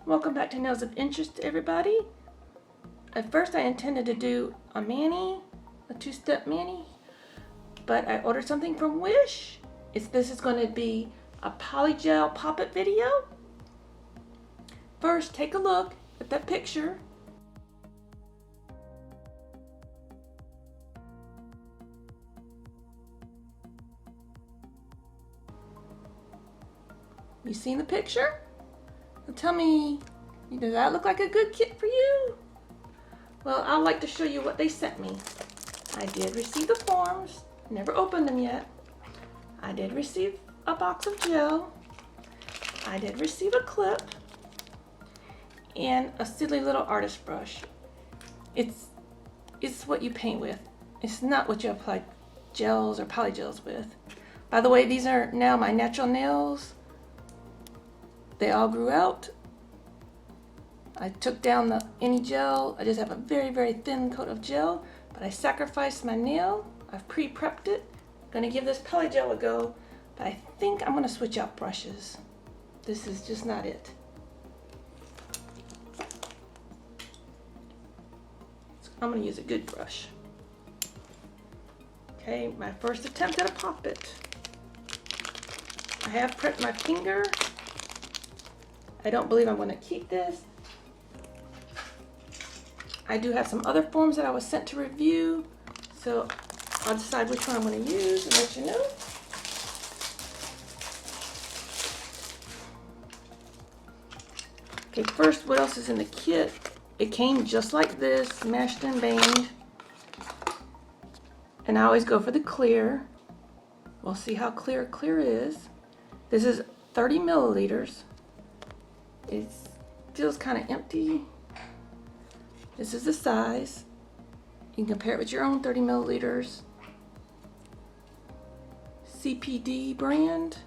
Welcome back to Nails of Interest, everybody. At first I intended to do a mani, a two-step mani, but I ordered something from Wish. This is going to be a polygel pop-up video. First, take a look at that picture. You seen the picture? Now tell me, does that look like a good kit for you? Well, I'd like to show you what they sent me. I did receive the forms, never opened them yet. I did receive a box of gel. I did receive a clip and a silly little artist brush. It's what you paint with. It's not what you apply gels or polygels with. By the way, these are now my natural nails. They all grew out. I took down any gel. I just have a very, very thin coat of gel, but I sacrificed my nail. I've pre-prepped it. I'm gonna give this polygel a go, but I think I'm gonna switch out brushes. This is just not it. So I'm gonna use a good brush. Okay, my first attempt at a pop it. I have prepped my finger. I don't believe I'm going to keep this. I do have some other forms that I was sent to review, so I'll decide which one I'm going to use and let you know. Okay, first, what else is in the kit? It came just like this, mashed and veined. And I always go for the clear. We'll see how clear is. This is 30 milliliters. It feels kind of empty. This is the size. You can compare it with your own 30 milliliters. CPD brand.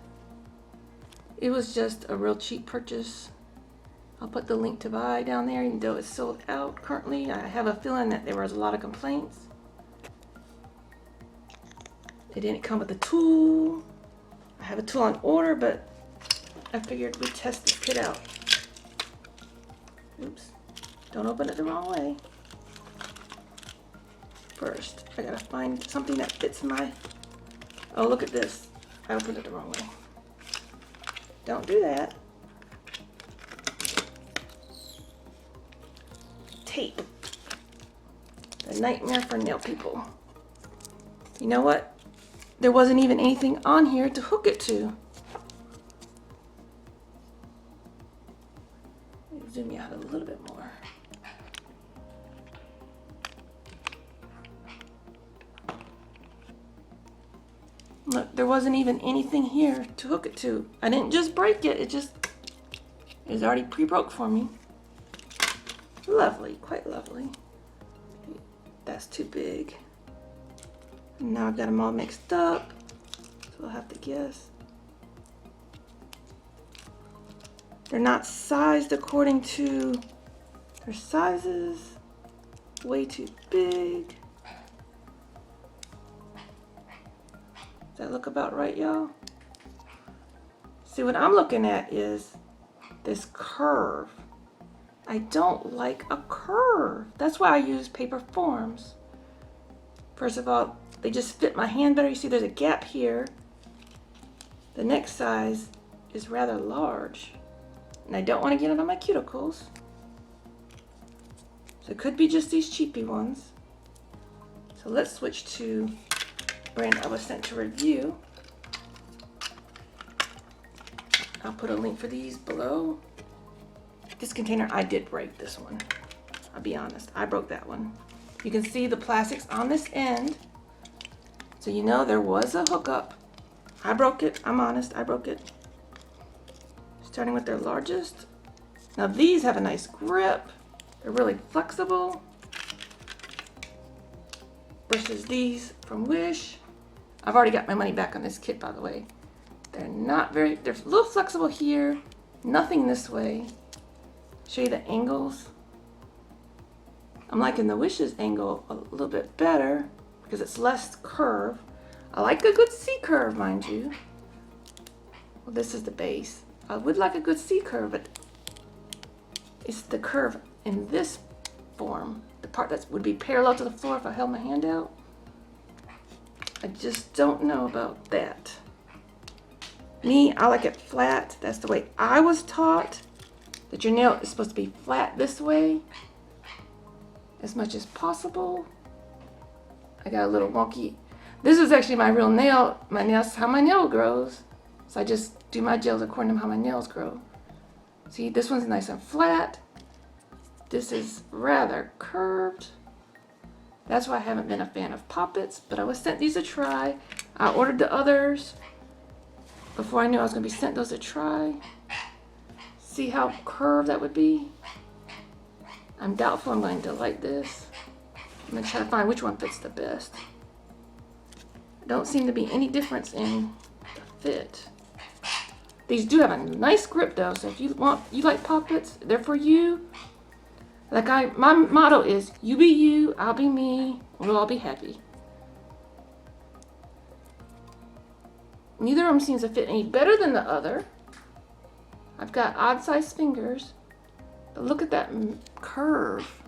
It was just a real cheap purchase. I'll put the link to buy down there, even though it's sold out currently. I have a feeling that there was a lot of complaints. It didn't come with a tool. I have a tool on order, but I figured we'd test this kit out. Oops, don't open it the wrong way. First, I gotta find something that fits my, oh, look at this. I opened it the wrong way. Don't do that. Tape. The nightmare for nail people. You know what? There wasn't even anything on here to hook it to. Zoom you out a little bit more. Look, there wasn't even anything here to hook it to. I didn't just break it, it was already pre-broke for me. Lovely, quite lovely. That's too big. Now I've got them all mixed up, so I'll have to guess. They're not sized according to their sizes. Way too big. Does that look about right, y'all? See, what I'm looking at is this curve. I don't like a curve. That's why I use paper forms. First of all, they just fit my hand better. You see there's a gap here. The next size is rather large. And I don't want to get it on my cuticles. So it could be just these cheapy ones. So let's switch to the brand I was sent to review. I'll put a link for these below. This container, I did break this one. I'll be honest, I broke that one. You can see the plastics on this end. So you know there was a hookup. I broke it, I'm honest, I broke it. Starting with their largest. Now these have a nice grip. They're really flexible. Versus these from Wish. I've already got my money back on this kit, by the way. They're a little flexible here. Nothing this way. Show you the angles. I'm liking the Wish's angle a little bit better because it's less curve. I like a good C curve, mind you. Well, this is the base. I would like a good C curve, but It's the curve in this form, the part that would be parallel to the floor if I held my hand out. I just don't know about that. Me, I like it flat. That's the way I was taught, that your nail is supposed to be flat this way as much as possible. I got a little wonky. This is actually my real nail. My nails, how my nail grows. So I just do my gels according to how my nails grow. See, this one's nice and flat. This is rather curved. That's why I haven't been a fan of poppets, but I was sent these to try. I ordered the others before I knew I was going to be sent those to try. See how curved that would be? I'm doubtful I'm going to like this. I'm going to try to find which one fits the best. Don't seem to be any difference in the fit. These do have a nice grip though, so if you like poppets, they're for you. Like my motto is, you be you, I'll be me, we'll all be happy. Neither of them seems to fit any better than the other. I've got odd-sized fingers, but look at that curve.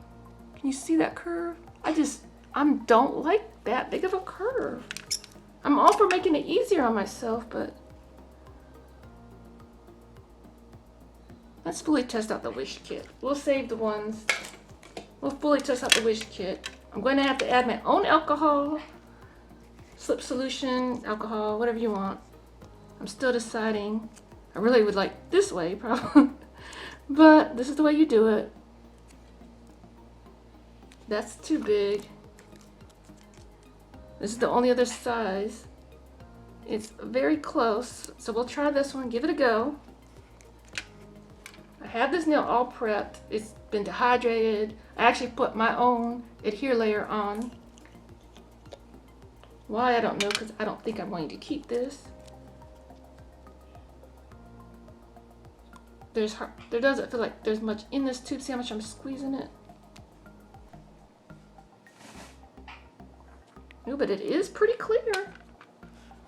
Can you see that curve? I don't like that big of a curve. I'm all for making it easier on myself, but let's fully test out the wish kit. We'll save the ones. We'll fully test out the wish kit. I'm going to have to add my own alcohol, slip solution, alcohol, whatever you want. I'm still deciding. I really would like this way, probably. But this is the way you do it. That's too big. This is the only other size. It's very close, so we'll try this one, give it a go. I have this nail all prepped. It's been dehydrated. I actually put my own adhere layer on. Why, I don't know, because I don't think I'm going to keep this. There doesn't feel like there's much in this tube. See how much I'm squeezing it? No, but it is pretty clear.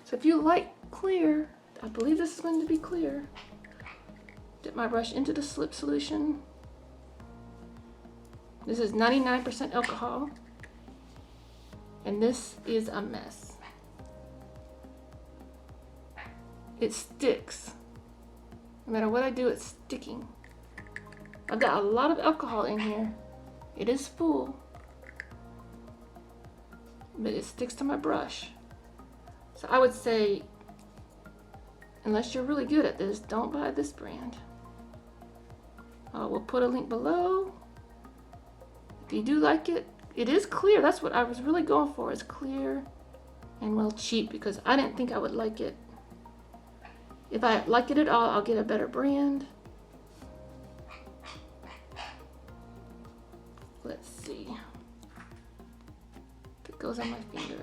So if you like clear, I believe this is going to be clear. Dip my brush into the slip solution. This is 99% alcohol. And this is a mess. It sticks. No matter what I do, it's sticking. I've got a lot of alcohol in here. It is full. But it sticks to my brush. So I would say, unless you're really good at this, don't buy this brand. We'll put a link below. If you do like it, it is clear. That's what I was really going for. It's clear and well cheap, because I didn't think I would like it. If I like it at all, I'll get a better brand. Let's see. If it goes on my finger.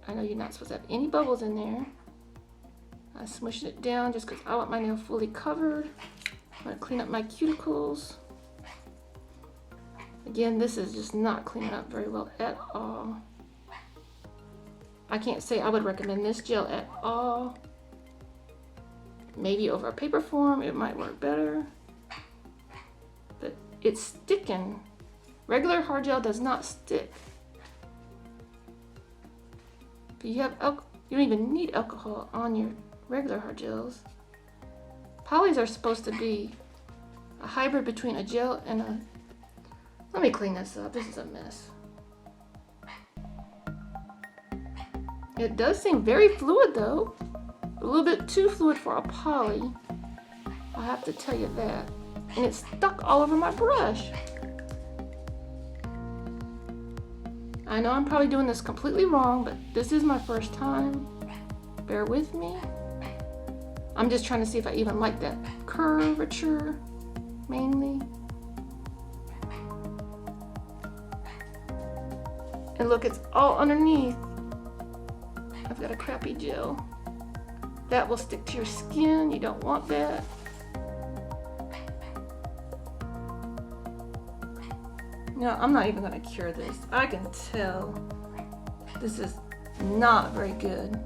I know you're not supposed to have any bubbles in there. I smushed it down just because I want my nail fully covered. I'm going to clean up my cuticles. Again, this is just not cleaning up very well at all. I can't say I would recommend this gel at all. Maybe over a paper form, it might work better. But it's sticking. Regular hard gel does not stick. But you don't even need alcohol on your regular hard gels. Polys are supposed to be a hybrid between a gel and a... Let me clean this up. This is a mess. It does seem very fluid though. A little bit too fluid for a poly. I'll have to tell you that. And it's stuck all over my brush. I know I'm probably doing this completely wrong, but this is my first time. Bear with me. I'm just trying to see if I even like that curvature, mainly. And look, it's all underneath. I've got a crappy gel. That will stick to your skin. You don't want that. No, I'm not even going to cure this. I can tell this is not very good.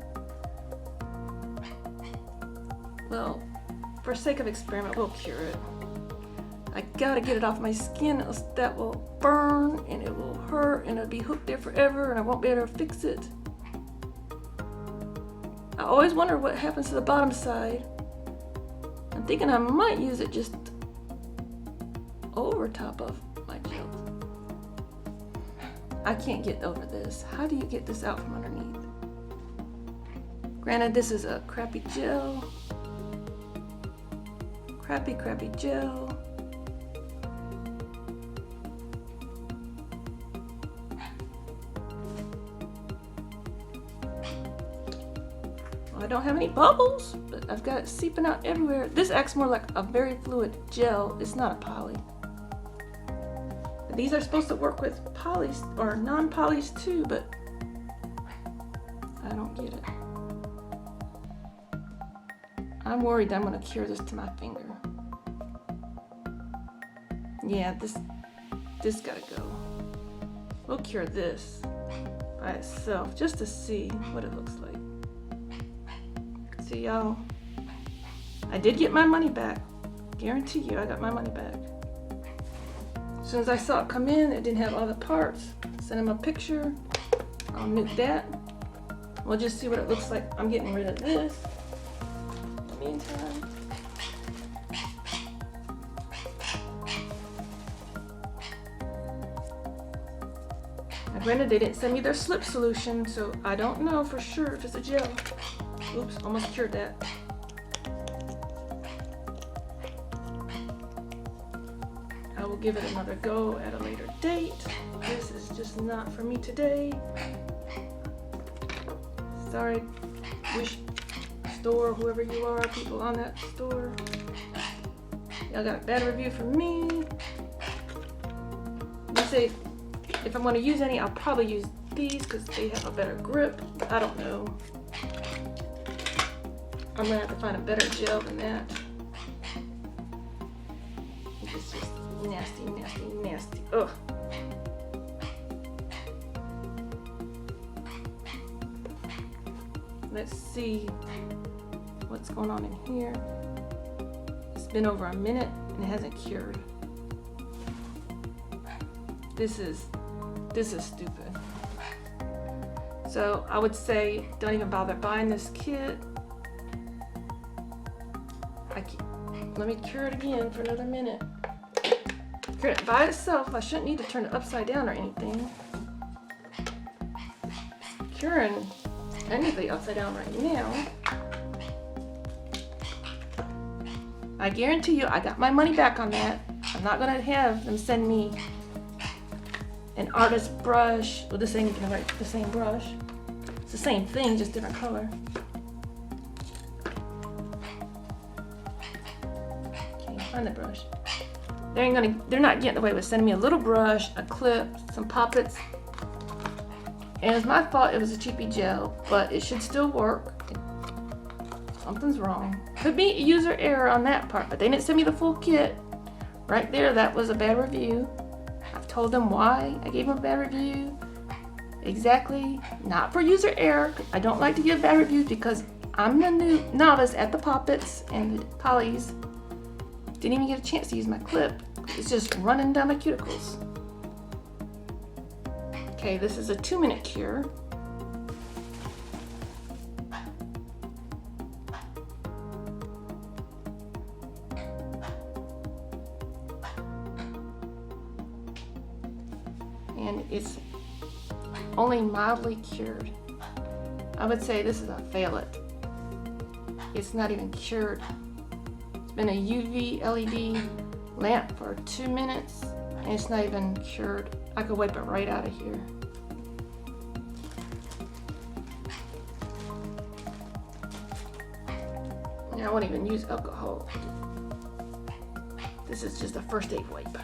Well, for sake of experiment, we'll cure it. I gotta get it off my skin, else that will burn and it will hurt and it'll be hooked there forever and I won't be able to fix it. I always wonder what happens to the bottom side. I'm thinking I might use it just over top of my gel. I can't get over this. How do you get this out from underneath? Granted, this is a crappy gel. Crappy gel. I don't have any bubbles, but I've got it seeping out everywhere. This acts more like a very fluid gel. It's not a poly. These are supposed to work with polys or non-polys too, but I don't get it. I'm worried that I'm gonna cure this to my finger. Yeah, this gotta go. We'll cure this by itself just to see what it looks like. See y'all, I did get my money back. Guarantee you I got my money back. As soon as I saw it come in, it didn't have all the parts. Sent him a picture. I'll nuke that. We'll just see what it looks like. I'm getting rid of this. In the meantime. Now, granted, they didn't send me their slip solution, so I don't know for sure if it's a gel. Oops, almost cured that. I will give it another go at a later date. This is just not for me today. Sorry, Wish store, whoever you are, people on that store. Y'all got a bad review from me. They say if I'm going to use any, I'll probably use these because they have a better grip. I don't know. I'm gonna have to find a better gel than that. It's just nasty, nasty, nasty. Ugh. Let's see what's going on in here. It's been over a minute and it hasn't cured. This is stupid. So I would say don't even bother buying this kit. Let me cure it again for another minute. Cure it by itself. I shouldn't need to turn it upside down or anything. Curing anything upside down right now. I guarantee you I got my money back on that. I'm not gonna have them send me an artist brush. Well, this thing you can write the same brush. It's the same thing, just different color. Find the brush. They're not getting away with sending me a little brush, a clip, some poppets. And it's my fault it was a cheapy gel, but it should still work. Something's wrong. Could be user error on that part, but they didn't send me the full kit. Right there, that was a bad review. I've told them why I gave them a bad review. Exactly, not for user error. I don't like to give bad reviews because I'm the new novice at the poppets and the polys. Didn't even get a chance to use my clip. It's just running down my cuticles. Okay, this is a 2-minute cure. And it's only mildly cured. I would say this is a fail it. It's not even cured. Been a UV LED lamp for 2 minutes and it's not even cured. I could wipe it right out of here. Now I won't even use alcohol. This is just a first aid wipe.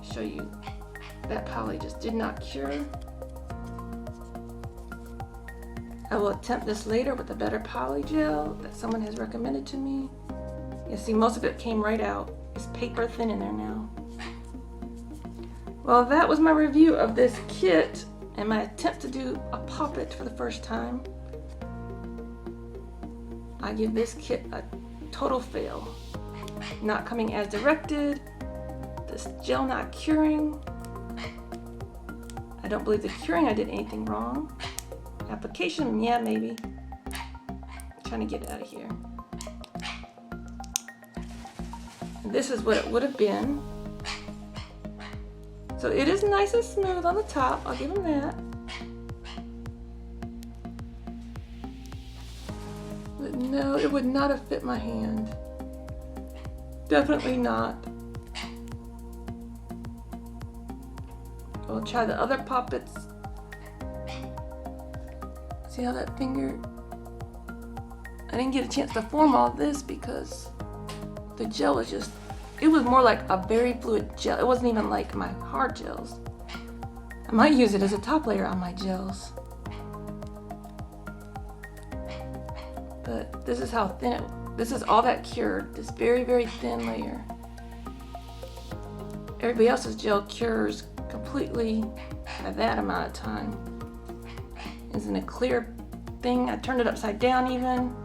Show you that poly just did not cure. I will attempt this later with a better poly gel that someone has recommended to me. You see, most of it came right out. It's paper thin in there now. Well, that was my review of this kit and my attempt to do a poppet for the first time. I give this kit a total fail. Not coming as directed. This gel not curing. I don't believe the curing I did anything wrong. Application, yeah, maybe. I'm trying to get it out of here. And this is what it would have been. So it is nice and smooth on the top, I'll give them that. But no, it would not have fit my hand. Definitely not. We'll try the other poppets. See how that finger, I didn't get a chance to form all this because the gel was just, it was more like a very fluid gel. It wasn't even like my hard gels. I might use it as a top layer on my gels. But this is how thin it, this is all that cured, this very, very thin layer. Everybody else's gel cures completely by that amount of time. Isn't a clear thing. I turned it upside down even,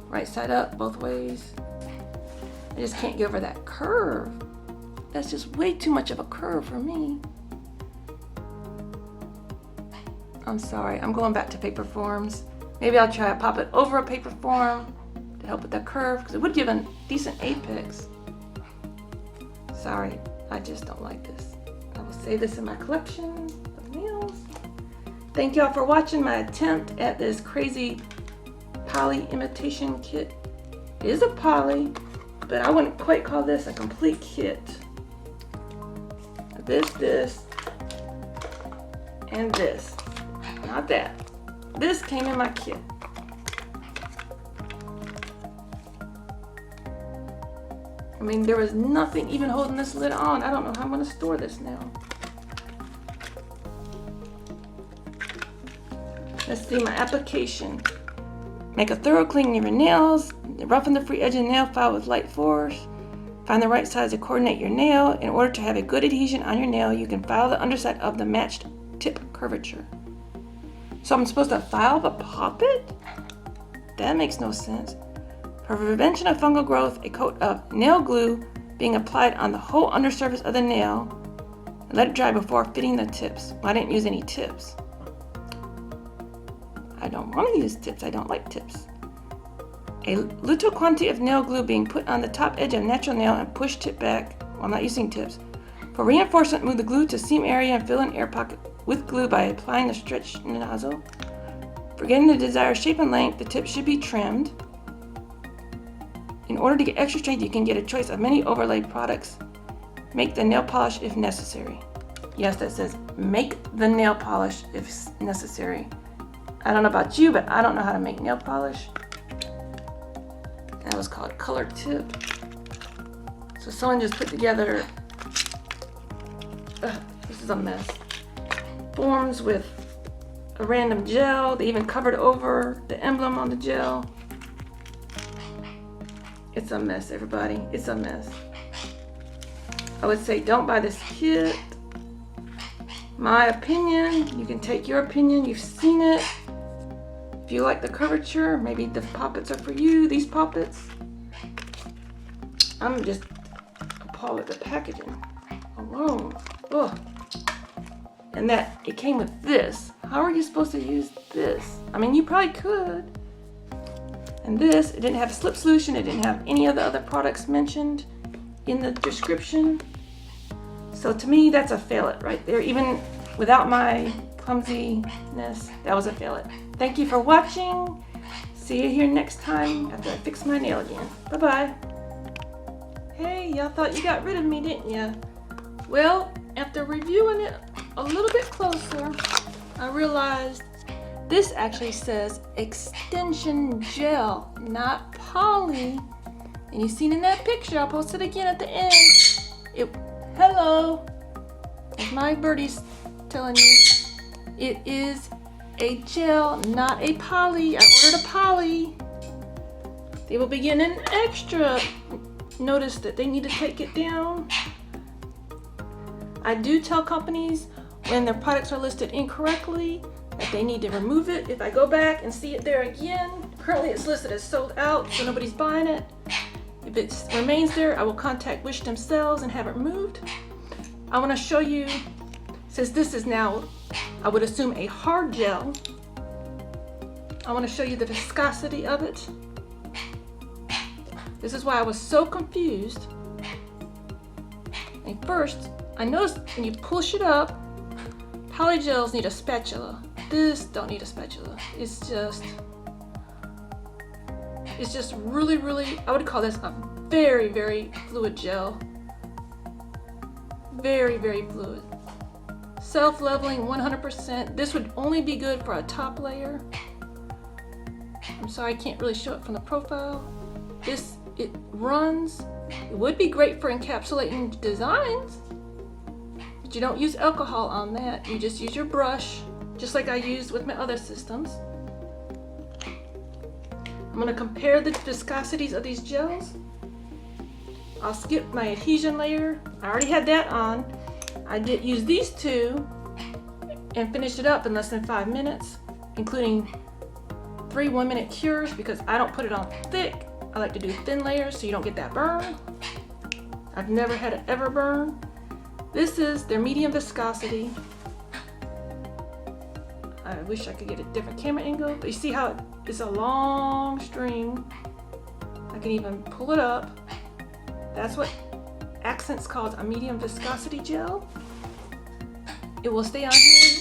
right side up, both ways. I just can't get over that curve. That's just way too much of a curve for me. I'm sorry, I'm going back to paper forms. Maybe I'll try to pop it over a paper form to help with the curve, because it would give a decent apex. Sorry, I just don't like this. I will save this in my collection of nails. Thank y'all for watching my attempt at this crazy poly imitation kit. It is a poly, but I wouldn't quite call this a complete kit. This, and this. Not that. This came in my kit. I mean, there was nothing even holding this lid on. I don't know how I'm going to store this now. Let's see my application. Make a thorough cleaning of your nails. Roughen the free edge of the nail file with light force. Find the right size to coordinate your nail. In order to have a good adhesion on your nail, you can file the underside of the matched tip curvature. So I'm supposed to file the poppet? That makes no sense. For prevention of fungal growth, a coat of nail glue being applied on the whole undersurface of the nail. And let it dry before fitting the tips. Well, I didn't use any tips. I don't want to use tips. I don't like tips. A little quantity of nail glue being put on the top edge of a natural nail and push tip back. Well, I'm not using tips. For reinforcement, move the glue to seam area and fill an air pocket with glue by applying a stretch nozzle. For getting the desired shape and length, the tip should be trimmed. In order to get extra strength, you can get a choice of many overlay products. Make the nail polish if necessary. Yes, that says make the nail polish if necessary. I don't know about you, but I don't know how to make nail polish. That was called color tip. So someone just put together, this is a mess, forms with a random gel. They even covered over the emblem on the gel. It's a mess, everybody. It's a mess. I would say don't buy this kit. My opinion, you can take your opinion. You've seen it. If you like the curvature, maybe the poppets are for you, these poppets. I'm just appalled at the packaging alone. Ugh. And that it came with this. How are you supposed to use this? I mean, you probably could. And this, it didn't have slip solution. It didn't have any of the other products mentioned in the description. So to me, that's a fail it right there. Even without my clumsiness, that was a fail it. Thank you for watching. See you here next time after I fix my nail again. Bye-bye. Hey, y'all thought you got rid of me, didn't ya? Well, after reviewing it a little bit closer, I realized this actually says extension gel, not poly. And you've seen in that picture, I'll post it again at the end. Hello, as my birdie's telling you, it is a gel, not a poly. I ordered a poly. They will be getting an extra notice that they need to take it down. I do tell companies when their products are listed incorrectly that they need to remove it. If I go back and see it there again, Currently it's listed as sold out, so nobody's buying it. If it remains there, I will contact Wish themselves and have it removed. I want to show you, since this is now, I would assume, a hard gel, I want to show you the viscosity of it. This is why I was so confused. And first, I noticed when you push it up, polygels need a spatula. This don't need a spatula. It's just really, really, I would call this a very, very fluid gel. Very, very fluid. Self-leveling 100%. This would only be good for a top layer. I'm sorry, I can't really show it from the profile. It runs. It would be great for encapsulating designs, but you don't use alcohol on that. You just use your brush, just like I used with my other systems. I'm going to compare the viscosities of these gels. I'll skip my adhesion layer. I already had that on. I did use these two and finished it up in less than 5 minutes, including 3 1-minute cures, because I don't put it on thick. I like to do thin layers so you don't get that burn. I've never had it ever burn. This is their medium viscosity. I wish I could get a different camera angle, but you see how it's a long string. I can even pull it up. That's what Accents calls a medium viscosity gel. It will stay on here.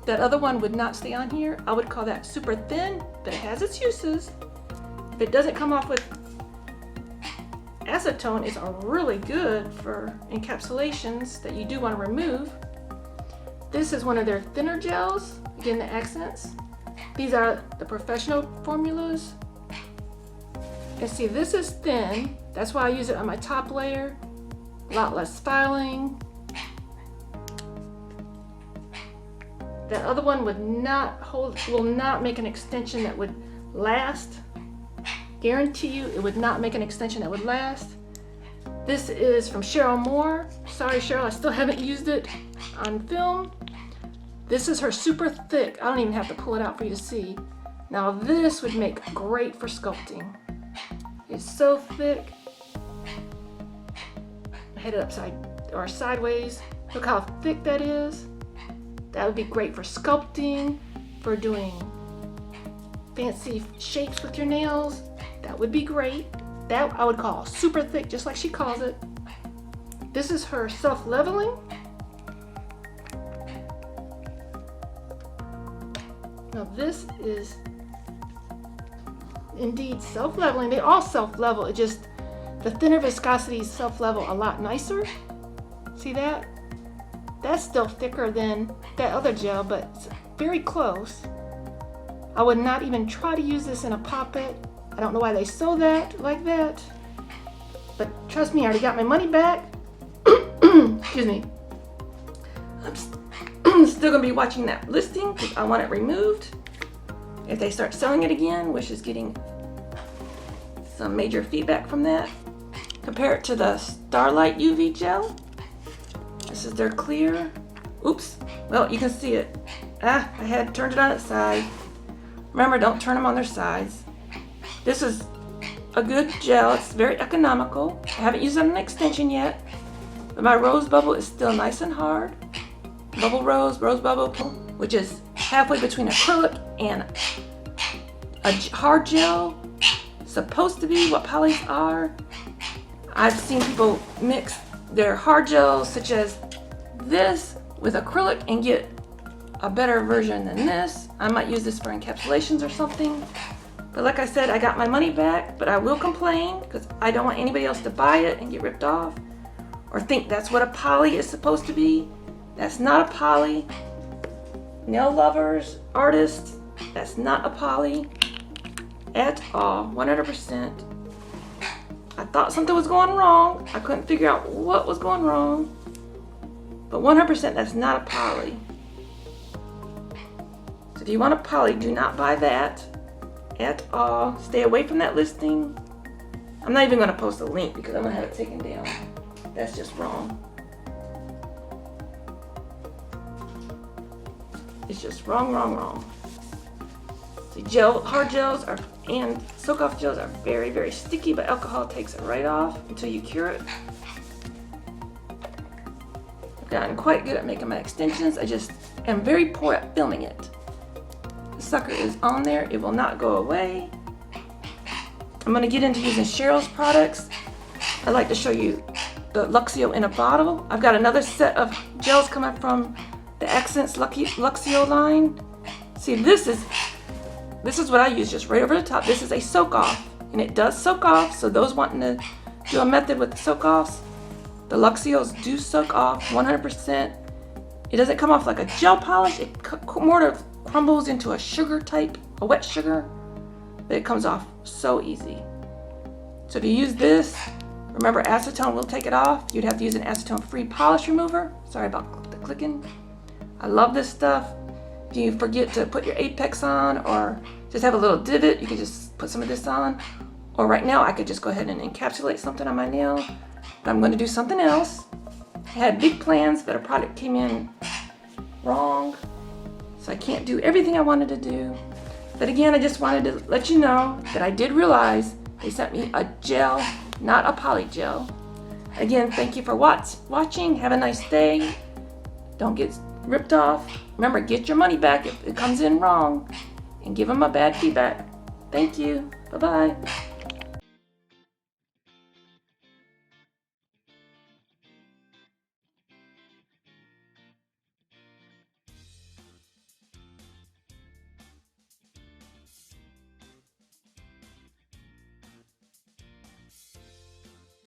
That other one would not stay on here. I would call that super thin, but it has its uses. If it doesn't come off with acetone, it's really good for encapsulations that you do want to remove. This is one of their thinner gels, again the Accents. These are the professional formulas. And see, this is thin. That's why I use it on my top layer. A lot less filing. That other one would not hold, will not make an extension that would last. Guarantee you it would not make an extension that would last. This is from Cheryl Moore. Sorry Cheryl, I still haven't used it on film. This is her super thick. I don't even have to pull it out for you to see. Now this would make great for sculpting. It's so thick. I had it upside or sideways. Look how thick that is. That would be great for sculpting, for doing fancy shapes with your nails. That would be great. That I would call super thick, just like she calls it. This is her self-leveling. Now this is indeed self-leveling. They all self-level. It just, the thinner viscosities self-level a lot nicer. See that? That's still thicker than that other gel, but it's very close. I would not even try to use this in a poppet. I don't know why they sew that like that, but trust me, I already got my money back. Excuse me. I'm still gonna be watching that listing because I want it removed. If they start selling it again, which is getting some major feedback from that. Compare it to the Starlight UV gel. This is their clear. Oops. Well, you can see it. I had turned it on its side. Remember, don't turn them on their sides. This is a good gel. It's very economical. I haven't used it on an extension yet, but my rose bubble is still nice and hard. Bubble rose bubble, which is halfway between acrylic and a hard gel. Supposed to be what polys are. I've seen people mix their hard gels such as this with acrylic and get a better version than this. I might use this for encapsulations or something. But like I said, I got my money back, but I will complain because I don't want anybody else to buy it and get ripped off or think that's what a poly is supposed to be. That's not a poly. Nail lovers, artists, that's not a poly at all, 100%. I thought something was going wrong. I couldn't figure out what was going wrong. But 100% that's not a poly. So if you want a poly, do not buy that at all. Stay away from that listing. I'm not even going to post a link because I'm going to have it taken down. That's just wrong. It's just wrong. So See, hard gels and soak-off gels are very, very sticky, but alcohol takes it right off until you cure it. I've gotten quite good at making my extensions. I just am very poor at filming it. The sucker is on there. It will not go away. I'm going to get into using Cheryl's products. I'd like to show you the Luxio in a bottle. I've got another set of gels coming from the Accents Luxio line. See, this is what I use just right over the top. This is a soak off, and it does soak off. So those wanting to do a method with the soak offs, the Luxios do soak off 100%. It doesn't come off like a gel polish. It more of crumbles into a sugar type, a wet sugar, but it comes off so easy. So if you use this, remember acetone will take it off. You'd have to use an acetone-free polish remover. Sorry about the clicking. I love this stuff. If you forget to put your Apex on or just have a little divot, you can just put some of this on. Or right now, I could just go ahead and encapsulate something on my nail. But I'm going to do something else. I had big plans, but a product came in wrong. So I can't do everything I wanted to do. But again, I just wanted to let you know that I did realize they sent me a gel, not a polygel. Again, thank you for watching. Have a nice day. Don't get ripped off. Remember, get your money back if it comes in wrong and give them a bad feedback. Thank you. Bye-bye.